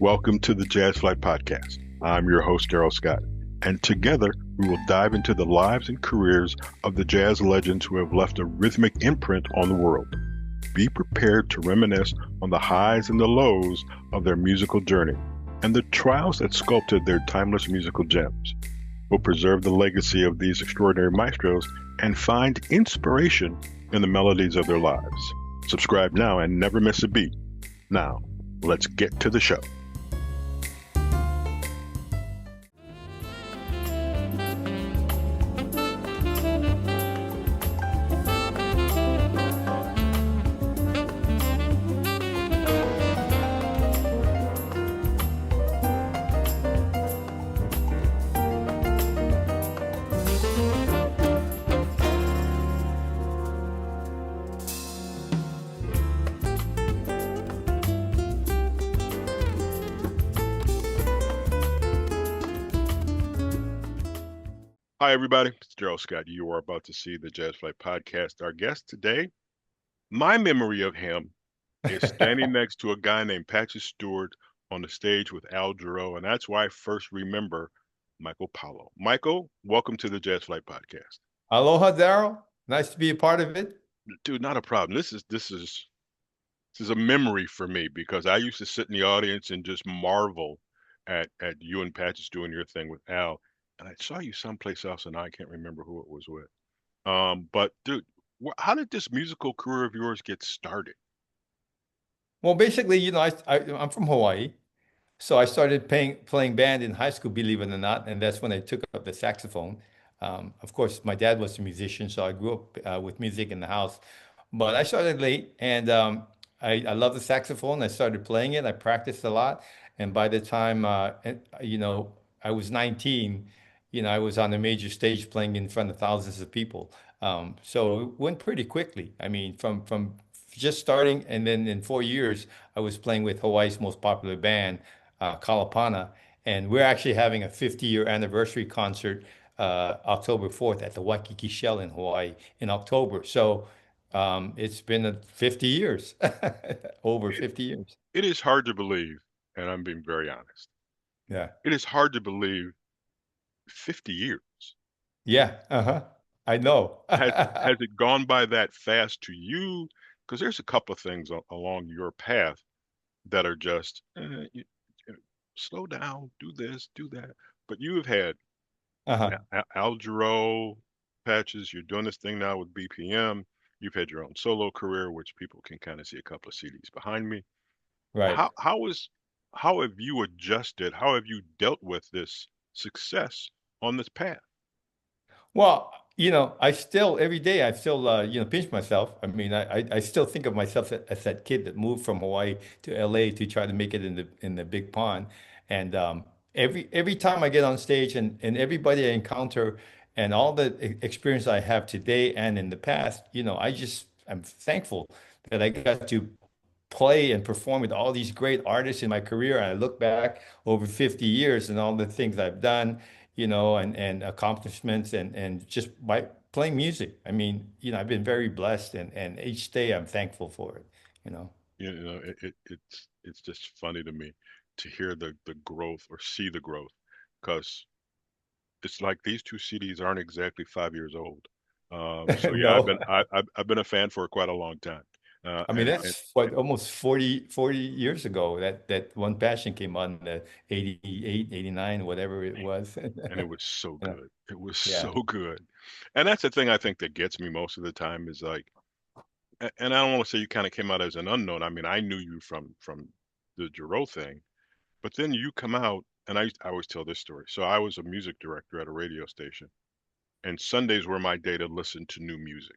Welcome to the Jazz Flyte Podcast. I'm your host, Darrell Scott, and together we will dive into the lives and careers of the jazz legends who have left a rhythmic imprint on the world. Be prepared to reminisce on the highs and the lows of their musical journey and the trials that sculpted their timeless musical gems. We'll preserve the legacy of these extraordinary maestros and find inspiration in the melodies of their lives. Subscribe now and never miss a beat. Now, let's get to the show. Hi, everybody. It's Darrell Scott. You are about to see the Jazz Flyte Podcast. Our guest today, my memory of him is standing next to a guy named Patches Stewart on the stage with Al Jarreau, and that's why I first remember Michael Paulo. Michael, welcome to the Jazz Flyte Podcast. Aloha, Darrell. Nice to be a part of it. Dude, not a problem. This is a memory for me because I used to sit in the audience and just marvel at you and Patches doing your thing with Al. And I saw you someplace else, and I can't remember who it was with. But dude, how did this musical career of yours get started? Well, basically, I'm from Hawaii. So I started playing band in high school, believe it or not. And that's when I took up the saxophone. Of course, my dad was a musician, so I grew up with music in the house. But I started late, and I love the saxophone. I started playing it. I practiced a lot. And by the time, I was 19, I was on a major stage playing in front of thousands of people. So it went pretty quickly. I mean, from just starting, and then in 4 years, I was playing with Hawaii's most popular band, Kalapana, and we're actually having a 50-year anniversary concert October 4th at the Waikiki Shell in Hawaii in October. So it's been 50 years, over It, 50 years. it is hard to believe, and I'm being very honest. Yeah. It is hard to believe 50 years. Yeah. Uh-huh. I know. Has it gone by that fast to you? Because there's a couple of things along your path that are just slow down, do this, do that. But you have had Uh-huh. Al Jarreau, Patches. You're doing this thing now with BPM. You've had your own solo career, which people can kind of see a couple of CDs behind me. Right. How have you adjusted? How have you dealt with this success on this path? Well, I still every day I still pinch myself. I mean, I still think of myself as that kid that moved from Hawaii to LA to try to make it in the big pond. And every time I get on stage and everybody I encounter and all the experience I have today and in the past, I'm thankful that I got to play and perform with all these great artists in my career. And I look back over 50 years and all the things I've done, and accomplishments and just by playing music. I mean, I've been very blessed and each day I'm thankful for it, you know. It's just funny to me to hear the growth or see the growth because it's like these two CDs aren't exactly 5 years old. So yeah, No. I've been a fan for quite a long time. I mean, And that's what almost 40 years ago that One Passion came on, the 88, 89, whatever it was. and it was so You know, good. It was yeah. so good. And that's the thing I think that gets me most of the time is like, and I don't want to say you kind of came out as an unknown. I mean, I knew you from the Jarreau thing, but then you come out, and I always tell this story. So I was a music director at a radio station, and Sundays were my day to listen to new music.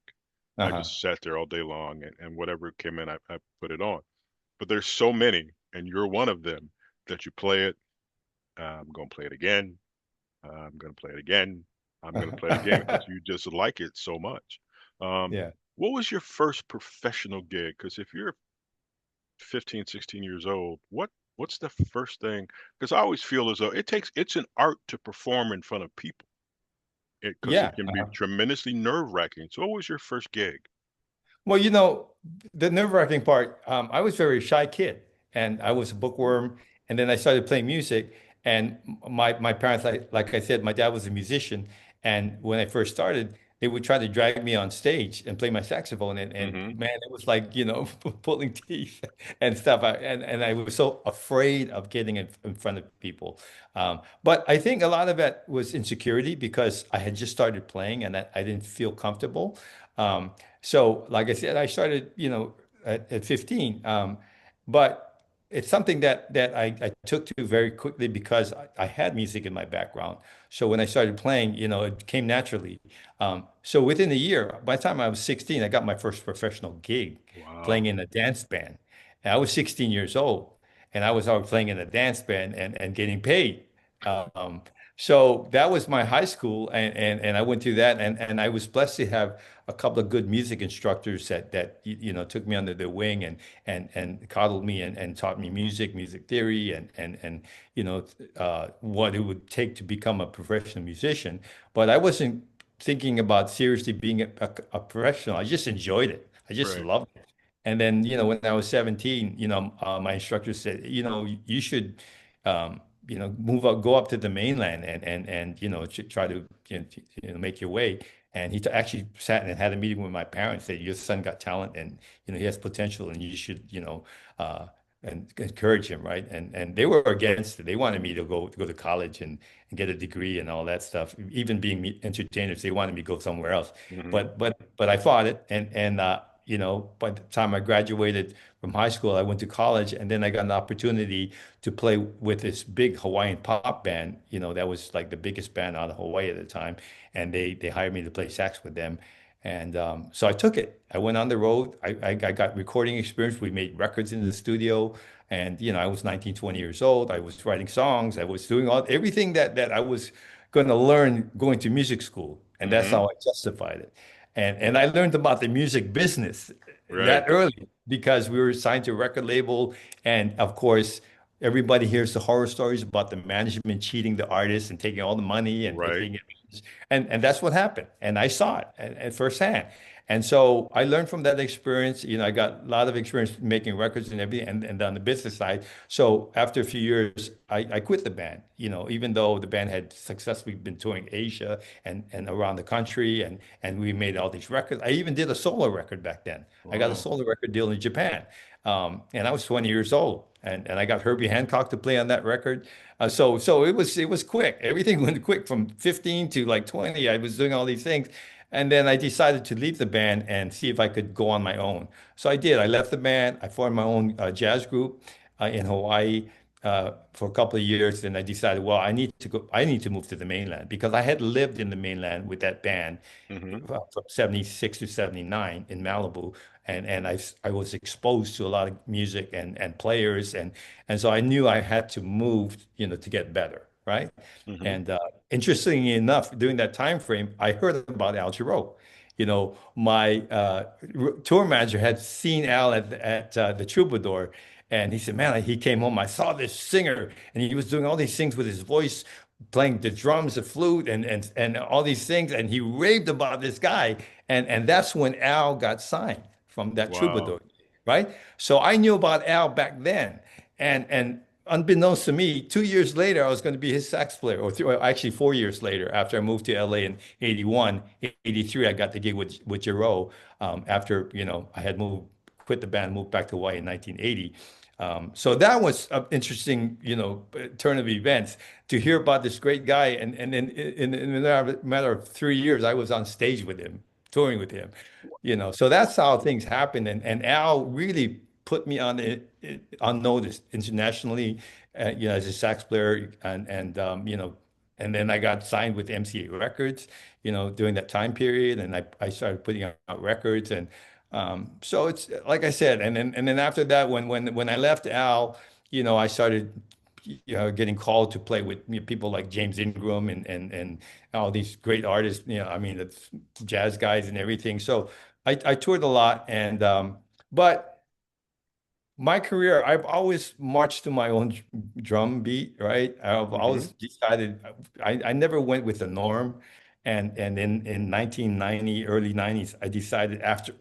I Uh-huh. just sat there all day long, and whatever came in, I put it on. But there's so many, and you're one of them that you play it. I'm gonna play it again. I'm gonna play it again. I'm gonna play it again because you just like it so much. Um, Yeah. what was your first professional gig? Because if you're 15, 16 years old, what's the first thing? Because I always feel as though it's an art to perform in front of people. Because it Yeah. can be tremendously nerve-wracking. So what was your first gig? Well, the nerve-wracking part, I was a very shy kid and I was a bookworm And then I started playing music. And my parents, like I said, my dad was a musician. And when I first started, they would try to drag me on stage and play my saxophone. And Mm-hmm. man, it was like, pulling teeth and stuff. And I was so afraid of getting in front of people. But I think a lot of that was insecurity because I had just started playing and I didn't feel comfortable. So, like I said, I started, at 15. But it's something that I took to very quickly because I had music in my background. So when I started playing, it came naturally. So within a year, by the time I was 16, I got my first professional gig playing Wow. in a dance band. And I was 16 years old, and I was already playing in a dance band and getting paid. Um, so that was my high school, and I went through that, and I was blessed to have a couple of good music instructors that took me under their wing and coddled me and taught me music theory, and what it would take to become a professional musician. But I wasn't thinking about seriously being a professional. I just enjoyed it. I just Right. loved it. And then, when I was 17, my instructor said, you should, move up, go up to the mainland and try to, make your way. And actually sat and had a meeting with my parents, said, your son got talent and, he has potential and you should, uh, and encourage him, right? And they were against it. They wanted me to go to college and get a degree and all that stuff. Even being entertainers, they wanted me to go somewhere else. Mm-hmm. But I fought it, and by the time I graduated from high school, I went to college, and then I got an opportunity to play with this big Hawaiian pop band. That was like the biggest band out of Hawaii at the time, and they hired me to play sax with them. And so I took it. I went on the road. I got recording experience. We made records in the studio. And, I was 19, 20 years old. I was writing songs. I was doing everything that I was going to learn going to music school. And that's Mm-hmm. how I justified it. And I learned about the music business Right. that early because we were signed to a record label. And of course, everybody hears the horror stories about the management cheating the artists and taking all the money and Right. taking it. And that's what happened. And I saw it at firsthand. And so I learned from that experience. I got a lot of experience making records and everything and on the business side. So after a few years, I quit the band, even though the band had successfully been touring Asia and around the country and we made all these records. I even did a solo record back then. I got a Wow. solo record deal in Japan. And I was 20 years old. And I got Herbie Hancock to play on that record. So it was quick. Everything went quick from 15 to like 20. I was doing all these things. And then I decided to leave the band and see if I could go on my own. So I did. I left the band. I formed my own jazz group in Hawaii for a couple of years. Then I decided, well, I need to go. I need to move to the mainland because I had lived in the mainland with that band Mm-hmm. from 76 to 79 in Malibu. And I was exposed to a lot of music and players. And so I knew I had to move, to get better. Right. Mm-hmm. And interestingly enough, during that time frame, I heard about Al Jarreau. My tour manager had seen Al at the Troubadour, and he said, "Man, he came home. I saw this singer, and he was doing all these things with his voice, playing the drums, the flute, and all these things, and he raved about this guy, and that's when Al got signed from that Wow. Troubadour, right? So I knew about Al back then, and unbeknownst to me, 2 years later, I was going to be his sax player, or actually 4 years later, after I moved to LA in 81, 83, I got the gig with Jarreau after, I had quit the band, moved back to Hawaii in 1980. So that was an interesting, turn of events to hear about this great guy. And then in a matter of 3 years, I was on stage with him, touring with him, so that's how things happen. And Al really put me on notice internationally, as a sax player, and then I got signed with MCA Records, during that time period, and I started putting out records, and so it's like I said, and then after that, when I left Al, I started, getting called to play with people like James Ingram and all these great artists, I mean, the jazz guys and everything. So I toured a lot, but my career, I've always marched to my own drum beat, right? I've Mm-hmm. always decided I never went with the norm. And in 1990, early 90s, I decided after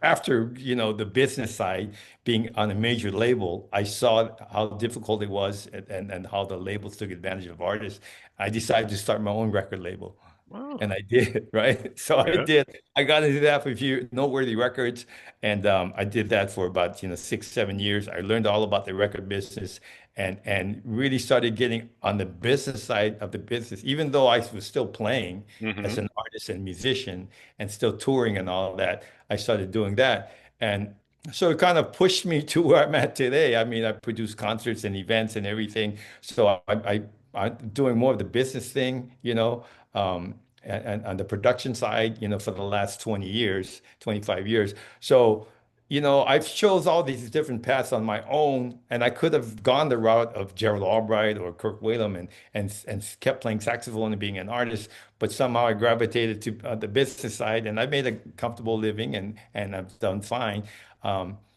the business side being on a major label, I saw how difficult it was and how the labels took advantage of artists. I decided to start my own record label. Wow. And I did, right? So I Yeah. did. I got into that for a few noteworthy records, and I did that for about 6, 7 years. I learned all about the record business, and really started getting on the business side of the business. Even though I was still playing as Hmm. an artist and musician, and still touring and all of that, I started doing that, and so it kind of pushed me to where I'm at today. I mean, I produce concerts and events and everything. So I'm doing more of the business thing, and on the production side, for the last 20 years, 25 years. So, I've chose all these different paths on my own, and I could have gone the route of Gerald Albright or Kirk Whalum and kept playing saxophone and being an artist, but somehow I gravitated to the business side, and I made a comfortable living, and I've done fine.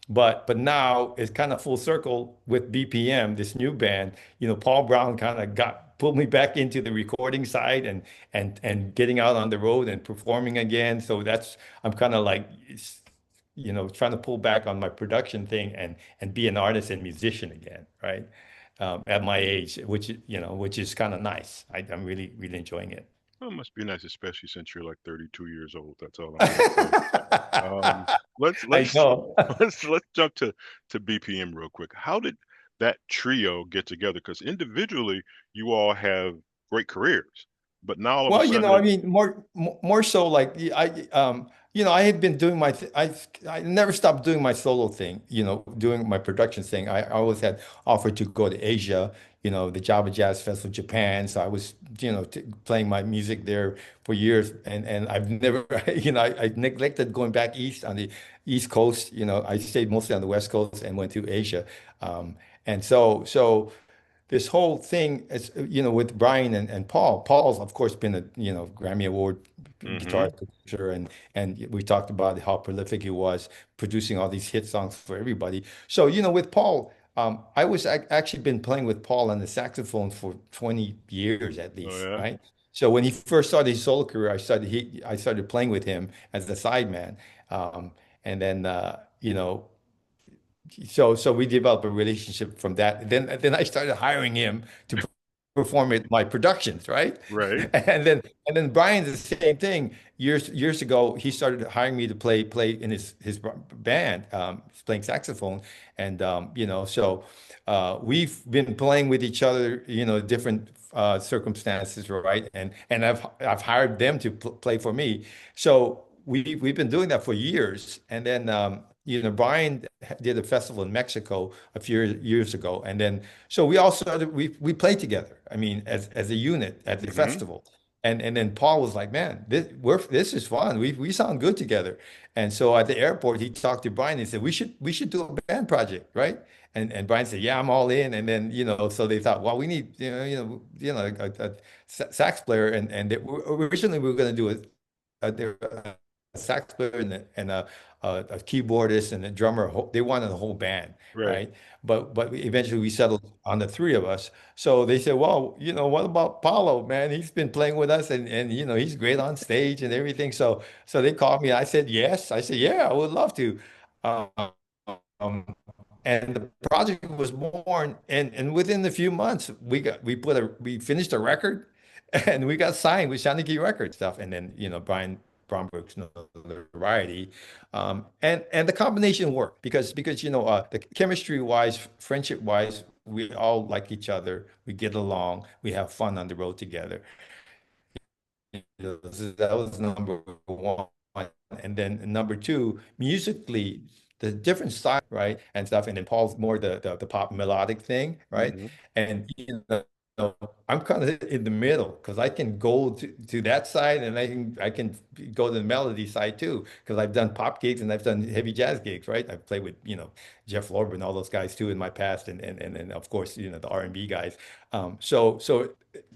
But now it's kind of full circle with BPM, this new band. Paul Brown kind of got pulled me back into the recording side and getting out on the road and performing again. So I'm kind of like trying to pull back on my production thing and be an artist and musician again, right? At my age, which is kind of nice. I'm really really enjoying it. Well, it must be nice, especially since you're like 32 years old. That's all I'm gonna say. Um, let's I let's know. let's jump to BPM real quick. How did that trio get together? Because individually, you all have great careers, but now all of a Well, sudden, I mean, more so like I had been doing I never stopped doing my solo thing, doing my production thing. I always had offered to go to Asia, the Java Jazz Festival, Japan. So I was, t playing my music there for years, and I've never, I neglected going back east on the East Coast. I stayed mostly on the West Coast and went to Asia, and so this whole thing is, with Brian and Paul. Paul's, of course, been a, Grammy Award hmm guitar producer, and we talked about how prolific he was producing all these hit songs for everybody. So, with Paul, actually been playing with Paul on the saxophone for 20 years at oh least, yeah, right? So when he first started his solo career, I started playing with him as the sideman. And then, so we developed a relationship from that. Then I started hiring him to perform at my productions, right? right, And then Brian's the same thing. Years ago, he started hiring me to play in his band, playing saxophone, and so we've been playing with each other, different circumstances, right? And I've hired them to play for me. So we've been doing that for years, and then. Brian did a festival in Mexico a few years ago, and then so we all started. We played together. I mean, as a unit at the hmm festival, and then Paul was like, "Man, this is fun. We sound good together." And so at the airport, he talked to Brian and said, "We should do a band project, right?" And Brian said, "Yeah, I'm all in." And then so they thought, "Well, we need a sax player," and originally we were going to do a sax player and a keyboardist and a drummer. They wanted a whole band, right. right? But eventually we settled on the three of us. So they said, well, what about Paulo, man? He's been playing with us, and he's great on stage and everything. So they called me. I said yes. I said yeah, I would love to. Um, and the project was born, and within a few months we finished a record, and we got signed with Shaniki Records stuff, and then Brian Bromberg's notoriety, and the combination worked because the chemistry wise, friendship wise, we all like each other, we get along, we have fun on the road together. That was number one. And then number two, musically, the different style, right? And stuff. And then Paul's more the pop melodic thing, right? hmm And I'm kind of in the middle because I can go to that side and I can go to the melody side too. Because I've done pop gigs and I've done heavy jazz gigs, right? I've played with, Jeff Lorber and all those guys too in my past, and of course, the R&B guys. So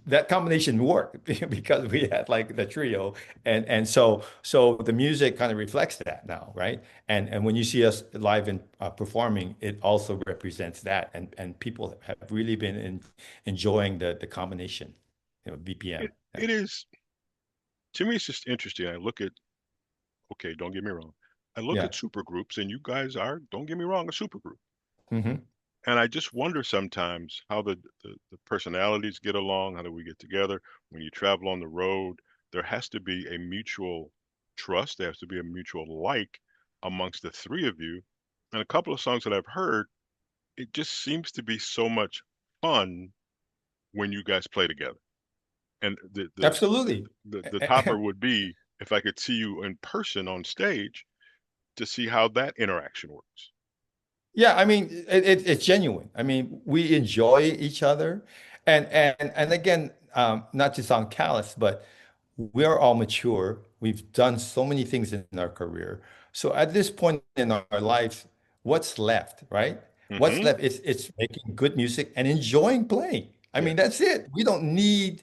that combination worked because we had like the trio, and so the music kind of reflects that now, right? And when you see us live and performing, it also represents that, and people have really been enjoying the combination, BPM. It is. to me, it's just interesting. I look at, okay, don't get me wrong. I look Yeah. at supergroups, and you guys are, don't get me wrong, a supergroup. Hmm. And I just wonder sometimes how the personalities get along, how do we get together? When you travel on the road, there has to be a mutual trust, there has to be a mutual like amongst the three of you. And a couple of songs that I've heard, it just seems to be so much fun when you guys play together. And Absolutely. the topper would be if I could see you in person on stage to see how that interaction works. Yeah, I mean, it's genuine. I mean, we enjoy each other, and again, not to sound callous, but we're all mature. We've done so many things in our career. So at this point in our lives, what's left, right? What's Hmm. left is it's making good music and enjoying playing. I Yeah, mean, that's it. We don't need,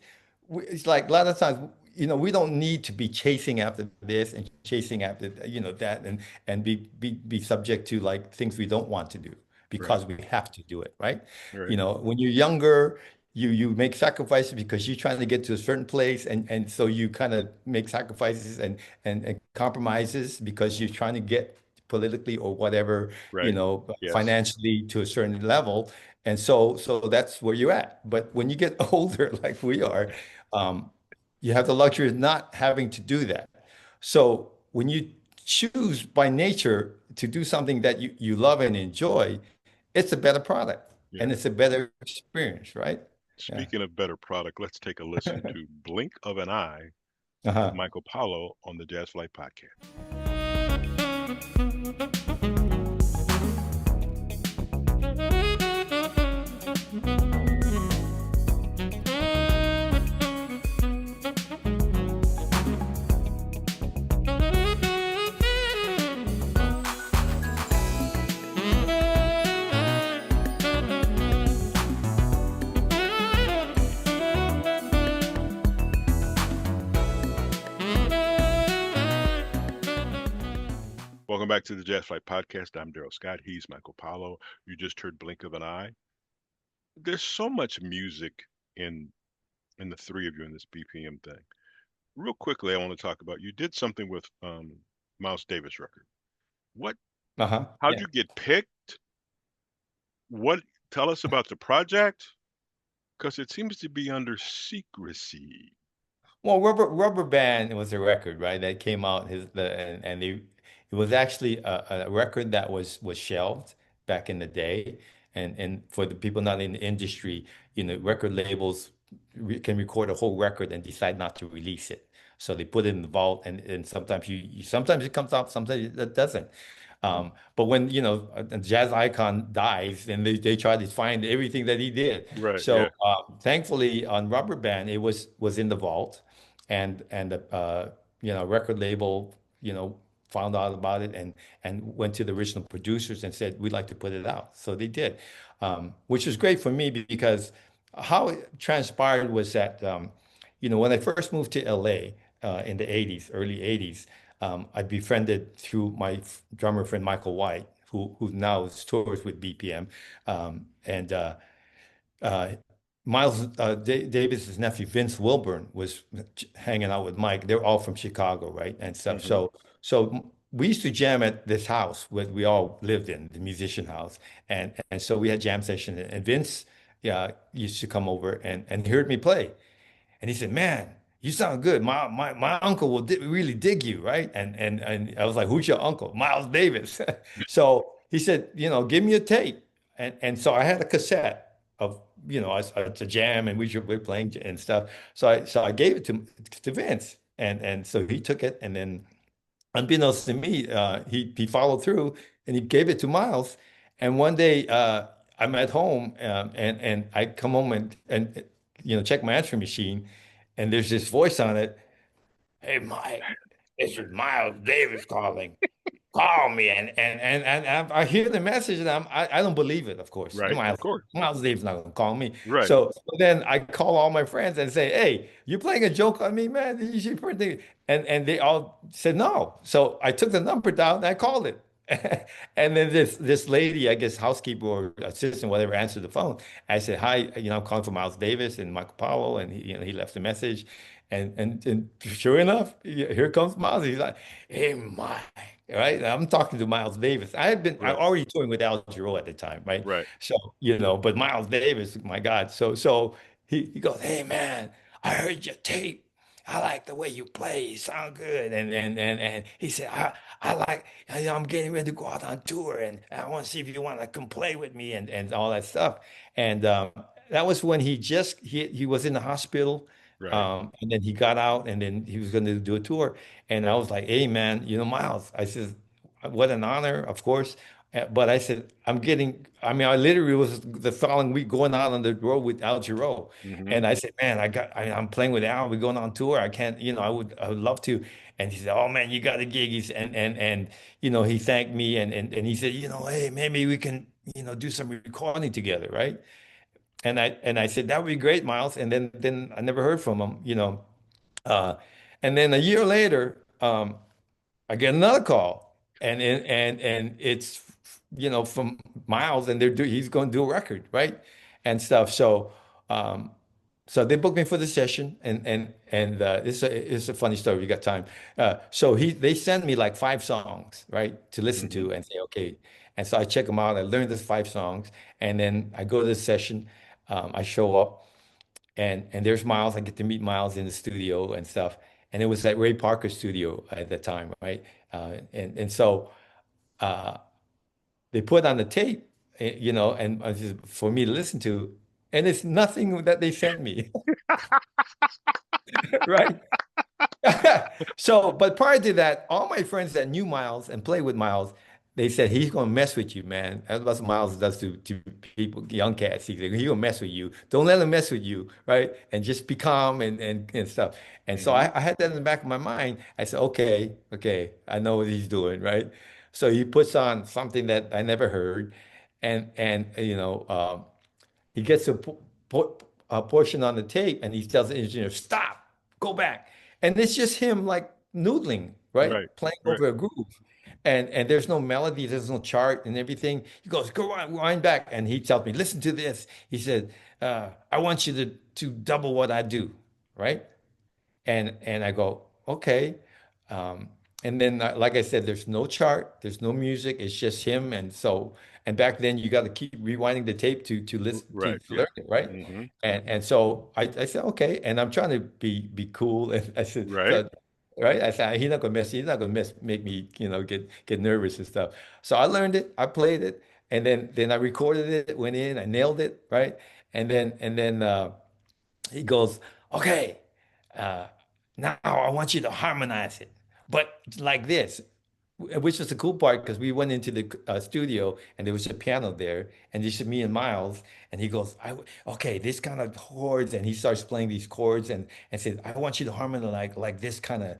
it's like a lot of times, we don't need to be chasing after this and chasing after, that and be subject to like things we don't want to do right, because we have to do it, right? right, When you're younger, you make sacrifices because you're trying to get to a certain place and so you kind of make sacrifices and compromises because you're trying to get politically or whatever, right. Yes, financially to a certain level. And so that's where you're at. But when you get older, like we are, um, you have the luxury of not having to do that. So when you choose by nature to do something that you love and enjoy, it's a better product yeah. and it's a better experience, right? Yeah. Speaking of better product, let's take a listen to Blink of an Eye with Uh-huh. Michael Paulo on the Jazz Flight Podcast. Welcome back to the Jazz Flight Podcast. I'm Darrell Scott. He's Michael Paulo. You just heard Blink of an Eye. There's so much music in the three of you in this BPM thing. Real quickly, I want to talk about you did something with Miles Davis record. What? Uh-huh. How'd Yeah. you get picked? What? Tell us about the project because it seems to be under secrecy. Well, Rubber Band was a record, right? That came out it was actually a record that was shelved back in the day. And for the people not in the industry, record labels can record a whole record and decide not to release it. So they put it in the vault and sometimes sometimes it comes out, sometimes it doesn't. Mm. But when, a jazz icon dies, and they try to find everything that he did. Right. So Yeah. thankfully on Rubber Band, it was in the vault and the record label found out about it and went to the original producers and said we'd like to put it out, so they did, which was great for me because how it transpired was that when I first moved to LA in the 80s, early 80s, I befriended through my drummer friend Michael White, who now tours with BPM, and uh, Miles Davis's nephew Vince Wilburn was hanging out with Mike. They're all from Chicago, right, and stuff. Hmm. So we used to jam at this house where we all lived in, the musician house, and so we had jam session. And Vince, yeah, used to come over and he heard me play, and he said, "Man, you sound good. My uncle will di really dig you, right?" And I was like, "Who's your uncle?" "Miles Davis." So he said, "Give me a tape." And so I had a cassette of, a jam, and we're playing and stuff. So I gave it to Vince, and so he took it, and then unbeknownst to me, he followed through and he gave it to Miles. And one day, I'm at home, and I come home and check my answering machine, and there's this voice on it. "Hey, Mike, this is Miles Davis calling. Call me." And I hear the message, and I don't believe it, of course. Right. Of Miles, course. Miles Davis not gonna call me. Right. So then I call all my friends and say, "Hey, you playing a joke on me, man? You should put it." And they all said no. So I took the number down and I called it. And then this lady, I guess housekeeper or assistant, whatever, answered the phone. I said, "Hi, I'm calling for Miles Davis and Michael Paulo," and he left a message. And sure enough, here comes Miles. He's like, "Hey, Mike," right? I'm talking to Miles Davis. I Right. already touring with Al Jarreau at the time, right? Right. So, but Miles Davis, my God. So he goes, "Hey, man, I heard your tape. I like the way you play. You sound good." And he said, I'm getting ready to go out on tour, and I want to see if you want to come play with me and all that stuff. And that was when he was in the hospital, Right. and then he got out, and then he was going to do a tour. And I was like, "Hey, man, Miles," I said, "what an honor, of course." But I said, I mean, I literally was the following week going out on the road with Al Jarreau. Hmm. And I said, "Man, I'm playing with Al. We're going on tour. I can't, I would love to." And he said, "Oh man, you got a gig." He thanked me and he said, "Hey, maybe we can, do some recording together, right?" And I said, "That would be great, Miles." And then I never heard from him. Uh, and then a year later, I get another call, and it's from Miles, and he's going to do a record, right, and stuff. Um, so they booked me for the session, and it's a funny story. We got time. So they send me like 5 songs, right, to listen Hmm. to and say, okay. And so I check them out. I learned the 5 songs, and then I go to the session. I show up, and there's Miles. I get to meet Miles in the studio and stuff. And it was at Ray Parker's studio at the time, right? And so uh, they put on the tape, and for me to listen to, and it's nothing that they sent me, right? So, but prior to that, all my friends that knew Miles and played with Miles, they said he's gonna mess with you, man. That's what Miles does to people, young cats. He gonna mess with you. Don't let him mess with you, right? And just be calm and stuff. And so Hmm. I had that in the back of my mind. I said, okay, I know what he's doing, right? So he puts on something that I never heard, and he gets a portion on the tape and he tells the engineer, "Stop, go back." And it's just him like noodling, right? Right. Playing Right. over a groove. And there's no melody, there's no chart and everything. He goes, "Go on, wind back." And he tells me, "Listen to this." He said, "I want you to double what I do, right?" And I go, okay. Um, and then, like I said, there's no chart, there's no music. It's just him. And back then, you got to keep rewinding the tape to listen to Right. Yeah. learn it, right? Hmm. And so I said, okay. And I'm trying to be cool. And I said, Right. right? I said, he's not gonna make me, get nervous and stuff. So I learned it, I played it, and then I recorded it, went in, I nailed it, right? And then he goes, "Okay, uh, now I want you to harmonize it, but like this," which was the cool part because we went into the studio and there was a piano there, and just me and Miles, and he goes, "Okay, this kind of chords," and he starts playing these chords and said, "I want you to harmonize like this kind of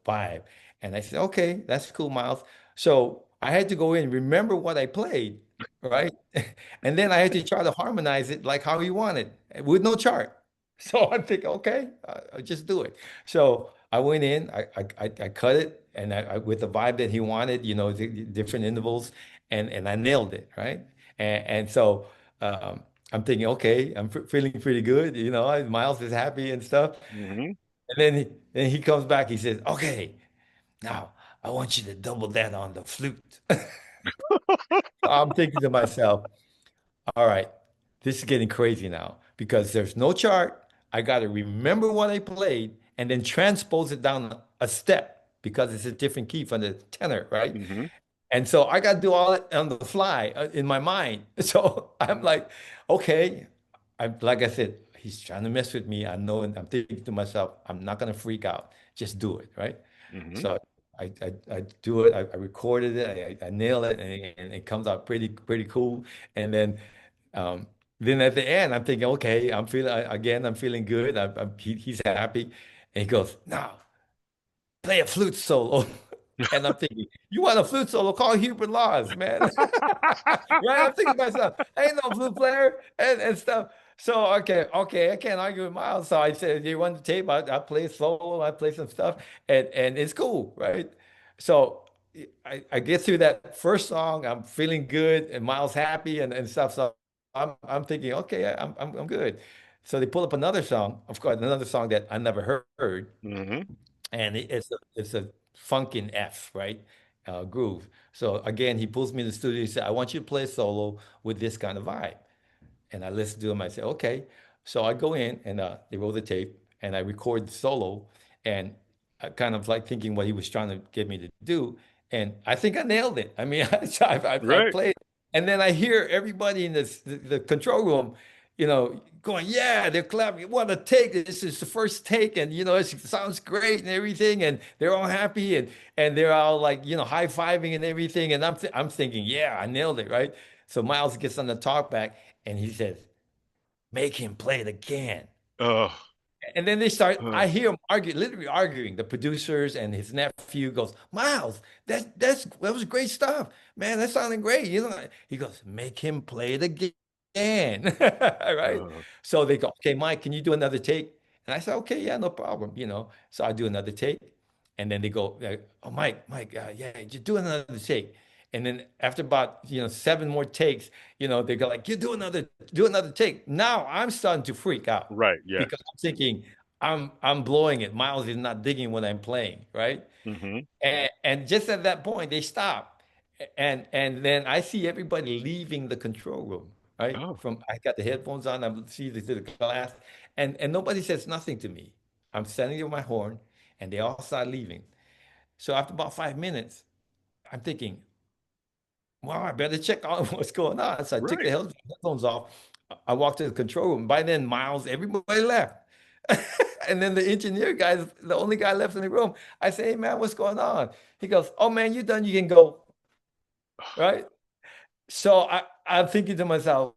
vibe," and I said, "Okay, that's cool, Miles." So I had to go in, remember what I played, right? And then I had to try to harmonize it like how he wanted with no chart. So I think, okay, I'll just do it. So I went in, I cut it, and with the vibe that he wanted, the different intervals, and I nailed it, right? And so um, I'm thinking, okay, I'm feeling pretty good, Miles is happy and stuff. Hmm. And then he comes back, he says, "Okay, now I want you to double that on the flute." I'm thinking to myself, all right, this is getting crazy now because there's no chart. I got to remember what I played and then transpose it down a step because it's a different key from the tenor, right? Hmm. And so I got to do all it on the fly in my mind. So I'm like, okay, like I said, he's trying to mess with me. I know, and I'm thinking to myself, I'm not gonna freak out. Just do it, right? Hmm. So I do it. I recorded it. I nail it, and it comes out pretty cool. And um, then at the end, I'm thinking, okay, I'm feeling good. He's happy, and he goes, "Now play a flute solo." And I'm thinking, you want a flute solo? Call Hubert Laws, man. Right? I'm thinking to myself, I ain't no flute player and stuff. So okay, I can't argue with Miles. So I said, you want the tape? I play solo, I play some stuff, and it's cool, right? So I get through that first song, I'm feeling good, and Miles happy and stuff. So I'm thinking, okay, I'm good. So they pull up another song, of course, another song that I never heard, Mm-hmm. and it's a funk in F, right? Groove. So again, he pulls me in the studio. He said, "I want you to play a solo with this kind of vibe." And I listen to him. I say, "Okay." So I go in and they roll the tape, and I record the solo, and I kind of like thinking what he was trying to get me to do, and I think I nailed it. I mean, I Right. played, and then I hear everybody in the control room, going, "Yeah," they're clapping. What a take! This is the first take, and it sounds great and everything, and they're all happy, and they're all like, high-fiving and everything, and I'm thinking, "Yeah, I nailed it," right? So Miles gets on the talkback, and he says, "Make him play it again." Uh, And then they start, uh, I hear them argue, literally arguing. The producers and his nephew goes, "Miles, that was great stuff. Man, that sounded great." He goes, "Make him play it again." Right? uh, So they go, "Okay, Mike, can you do another take?" And I said, "Okay, yeah, no problem." So I do another take. And then they go, "Oh, Mike, yeah, you do another take." And then after about, seven more takes, they go like, do another take. Now I'm starting to freak out right. Yes. because I'm thinking I'm blowing it. Miles is not digging what I'm playing, right? Mm-hmm. And just at that point, they stop, and then I see everybody leaving the control room, right? Oh, I got the headphones on, I see the glass, and nobody says nothing to me. I'm standing there with my horn, and they all start leaving. So after about 5 minutes, I'm thinking, well, I better check on what's going on. So I took the right. headphones off. I walked to the control room. By then, Miles, everybody left. And then the engineer guy is the only guy left in the room. I say, "Hey, man, what's going on?" He goes, "Oh, man, you done. You can go." Right? So I'm thinking to myself,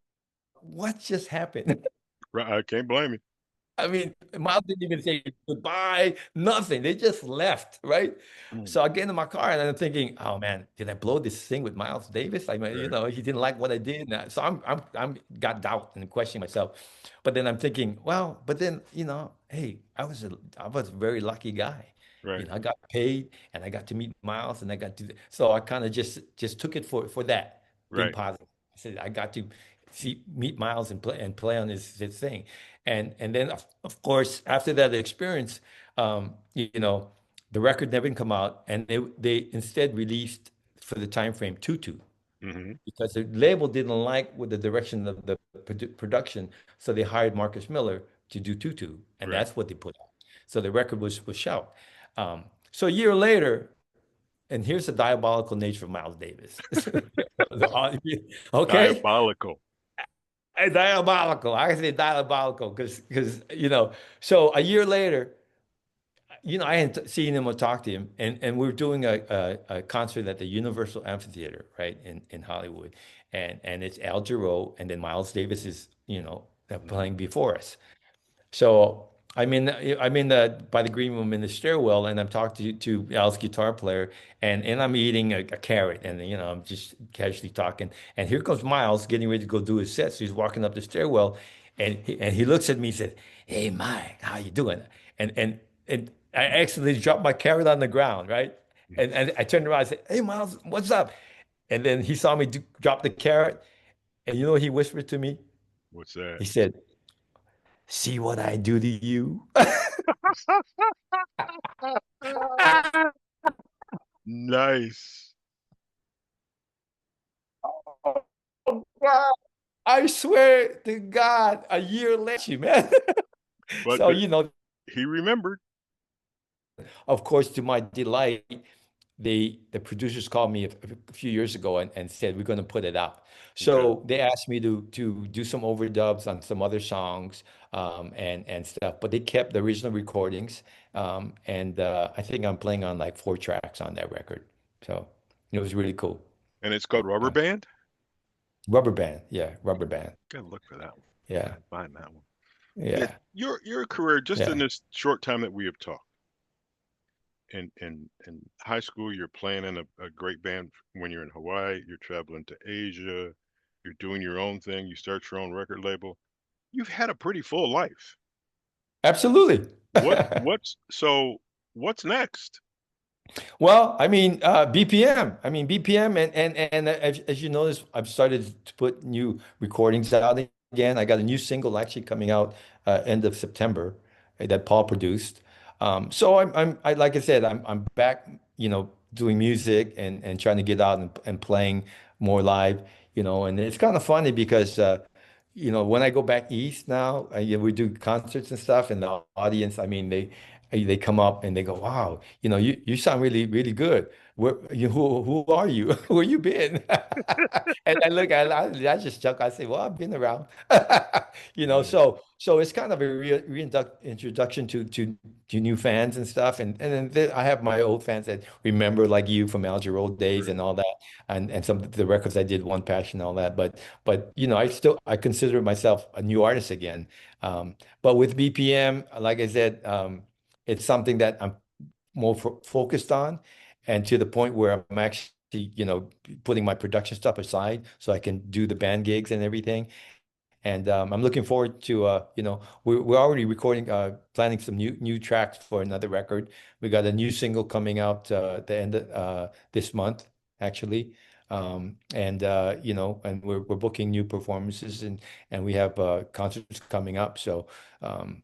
what just happened? Right. I can't blame you. I mean, Miles didn't even say goodbye, nothing. They just left, right? Mm, So I get in my car and I'm thinking, "Oh man, did I blow this thing with Miles Davis? I mean, right. he didn't like what I did." So I'm got doubt and questioning myself. But then I'm thinking, well, but then, hey, I was a very lucky guy. Right. I got paid and I got to meet Miles and I got to, so I kind of just took it for that being Right. positive. I said I got to meet Miles and play on his thing. And then of course after that experience, the record never come out, and they instead released for the time frame Tutu Mm-hmm. because the label didn't like with the direction of the production, so they hired Marcus Miller to do Tutu, and Right. that's what they put out. So the record was shout. So a year later, and here's the diabolical nature of Miles Davis. Okay, Diabolical. diabolical. I say diabolical because so a year later, I hadn't seen him or talked to him, and we are doing a concert at the Universal Amphitheater, right, in Hollywood, and it's Al Jarreau, and then Miles Davis is, Mm-hmm. playing before us. So I'm in the by the green room in the stairwell, and I'm talking to Al's guitar player, and I'm eating a carrot, and I'm just casually talking, and here comes Miles getting ready to go do his set. So he's walking up the stairwell, and he looks at me and said, "Hey, Mike, how you doing?" And I accidentally dropped my carrot on the ground, right? And I turned around and said, "Hey, Miles, what's up?" And then he saw me drop the carrot, and you know what he whispered to me? What's that? He said, "See what I do to you?" Nice. Oh, God. I swear to God, a year later, man. But So, he remembered. of course, to my delight, the producers called me a few years ago and said, "We're going to put it out." Okay. So they asked me to do some overdubs on some other songs, and stuff, but they kept the original recordings. And I think I'm playing on like 4 tracks on that record. So it was really cool. And it's called Rubber Uh, Band? Rubber band. Yeah, rubber band. Gotta look for that one. Yeah. Gotta find that one. Yeah, Yeah. your career, just in Yeah. this short time that we have talked. In high school, you're playing in a great band when you're in Hawaii, you're traveling to Asia, you're doing your own thing, you start your own record label. You've had a pretty full life. Absolutely. What's next? Well, I mean, BPM. I mean, BPM, and as you notice, I've started to put new recordings out again. I got a new single actually coming out end of September that Paul produced. So I like I said, I'm back, doing music and trying to get out and playing more live, and it's kind of funny because when I go back east now, we do concerts and stuff, and the audience, I mean, they come up and they go, "Wow, you sound really really good. Who are you? Where you been?" And I look, I just joke. I say, "Well, I've been around." Nice. So it's kind of a introduction to new fans and stuff, and then I have my old fans that remember like you from Jarreau days Sure. and all that, and some of the records I did, One Passion, and all that. But I consider myself a new artist again. But with BPM, like I said, it's something that I'm more focused on, and to the point where I'm actually, putting my production stuff aside so I can do the band gigs and everything. And I'm looking forward to, we're already recording, planning some new tracks for another record. We got a new single coming out at the end of this month, actually. And we're booking new performances, and we have concerts coming up. So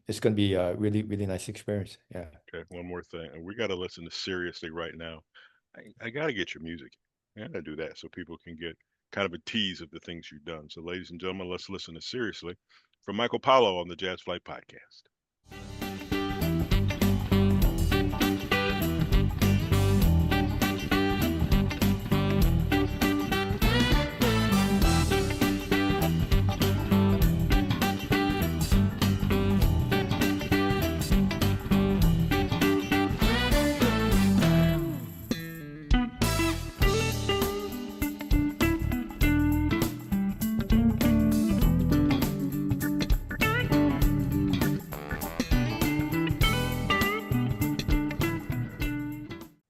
it's going to be a really, really nice experience. Yeah. Okay, one more thing. And we got to listen to seriously right now. I got to get your music. I got to do that so people can get kind of a tease of the things you've done. So, ladies and gentlemen, let's listen to seriously from Michael Paulo on the Jazz Flight Podcast.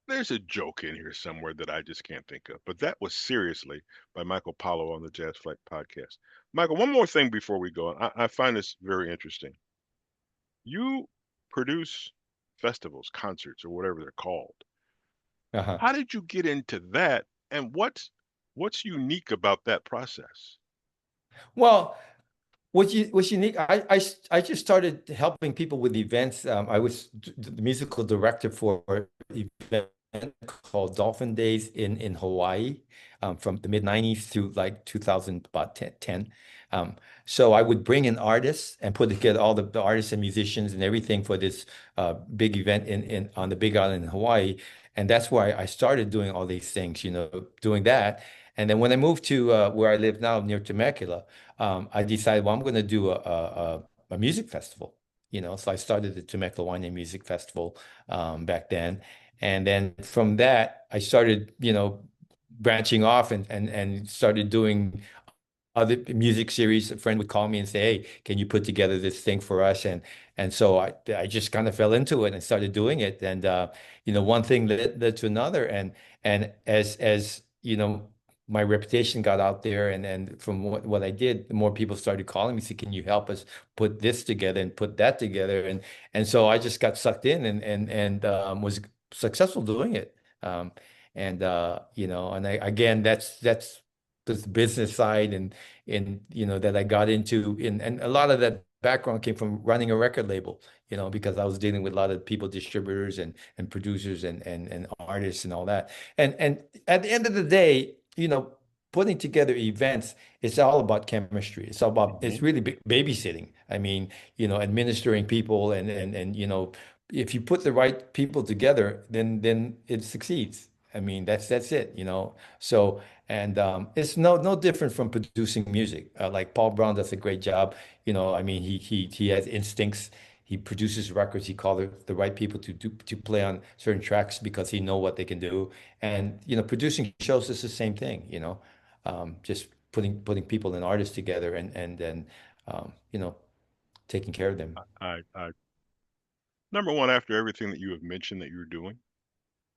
There's a joke in here somewhere that I just can't think of, but that was seriously by Michael Paulo on the Jazz Flight Podcast. Michael, one more thing before we go. I find this very interesting. You produce festivals, concerts, or whatever they're called. Uh-huh. How did you get into that, and what's unique about that process? Well, what's unique, I just started helping people with events. I was the musical director for an event called Dolphin Days in Hawaii, from the mid 90s to like 2000, about 10. So I would bring in artists and put together all the artists and musicians and everything for this big event in on the Big Island in Hawaii. And that's why I started doing all these things, doing that. And then when I moved to where I live now, near Temecula, I decided, well, I'm going to do a music festival, So I started the Temecula Wine and Music Festival back then, and then from that I started, branching off and started doing other music series. A friend would call me and say, "Hey, can you put together this thing for us?" And so I just kind of fell into it and started doing it. And one thing led to another. And as my reputation got out there, and from what I did, the more people started calling me, say, "Can you help us put this together and put that together?" And so I just got sucked in and was successful doing it. And again, that's the business side and that I got into, and a lot of that background came from running a record label, because I was dealing with a lot of people, distributors and producers and artists and all that. And at the end of the day, putting together events, it's all about chemistry. It's all about, Hmm. it's really babysitting. I mean, administering people, and if you put the right people together, then it succeeds. I mean, that's it, So, and it's no different from producing music. Like Paul Brown does a great job. I mean, he has instincts. He produces records. He calls the right people to play on certain tracks because he know what they can do. And producing shows is the same thing. Just putting people and artists together, and then taking care of them. I number one, after everything that you have mentioned that you're doing,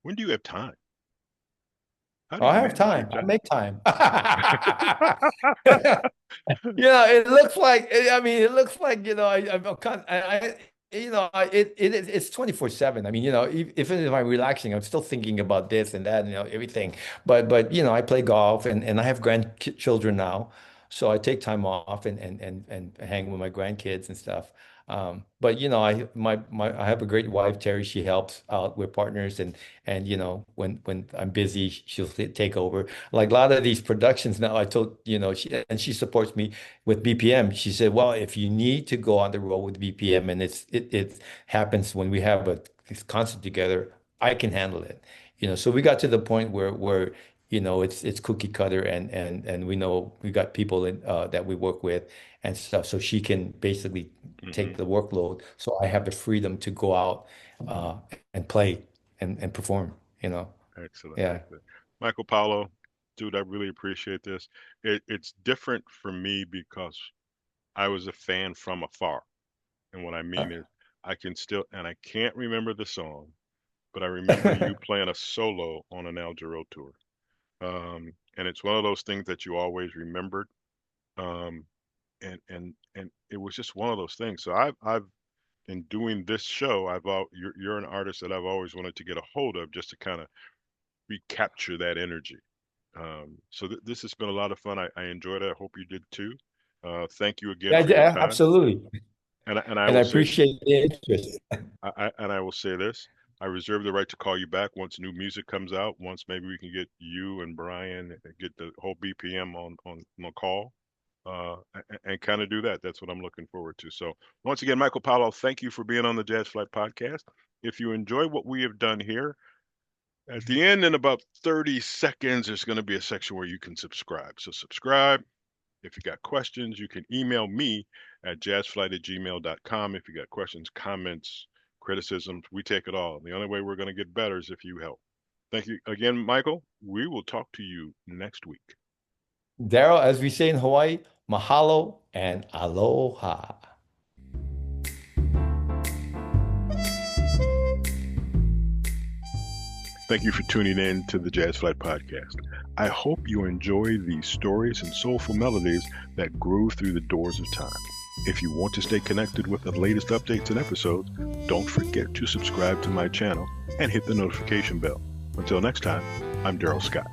when do you have time? How do Oh, I you have manage your time. I time? make time. It looks like, I mean, it looks like, I'm kind it's 24/7. I mean, even if I'm relaxing, I'm still thinking about this and that, everything. But I play golf, and I have grandchildren now. So I take time off and hang with my grandkids and stuff. But you know, I have a great wife, Terry. She helps out with partners, and you know, when I'm busy, she'll take over. Like a lot of these productions now, I told, you know, she supports me with BPM. She said, well, if you need to go on the road with BPM, and it happens when we have a this concert together, I can handle it. You know, so we got to the point where you know it's cookie cutter, and we know we got people that we work with and stuff, so she can basically Hmm. take the workload, so I have the freedom to go out uh, and play and perform, you know. Excellent, Yeah. excellent. Michael Paulo, dude, I really appreciate this. It's different for me because I was a fan from afar. And what I Uh, mean is, I can still, and I can't remember the song, but I remember you playing a solo on an Jarreau tour. And it's one of those things that you always remembered. Um, and it was just one of those things. So I've in doing this show, you're an artist that I've always wanted to get a hold of just to kind of recapture that energy. So this has been a lot of fun. I enjoyed it. I hope you did too. Thank you again yeah, for your yeah, time. absolutely. And I And I will say, appreciate the interest. I will say this: I reserve the right to call you back once new music comes out. Once maybe we can get you and Brian get the whole BPM on call, and kind of do that. That's what I'm looking forward to. So once again, Michael Paulo, thank you for being on the Jazz Flight Podcast. If you enjoy what we have done here, at the end, in about 30 seconds, there's going to be a section where you can subscribe. So subscribe. If you got questions, you can email me at jazzflight@gmail.com. If you got questions, comments, criticisms, we take it all. The only way we're going to get better is if you help. Thank you again, Michael. We will talk to you next week. Darrell, as we say in Hawaii, mahalo and aloha. Thank you for tuning in to the Jazz Flight Podcast. I hope you enjoy these stories and soulful melodies that grew through the doors of time. If you want to stay connected with the latest updates and episodes, don't forget to subscribe to my channel and hit the notification bell. Until next time, I'm Darrell Scott.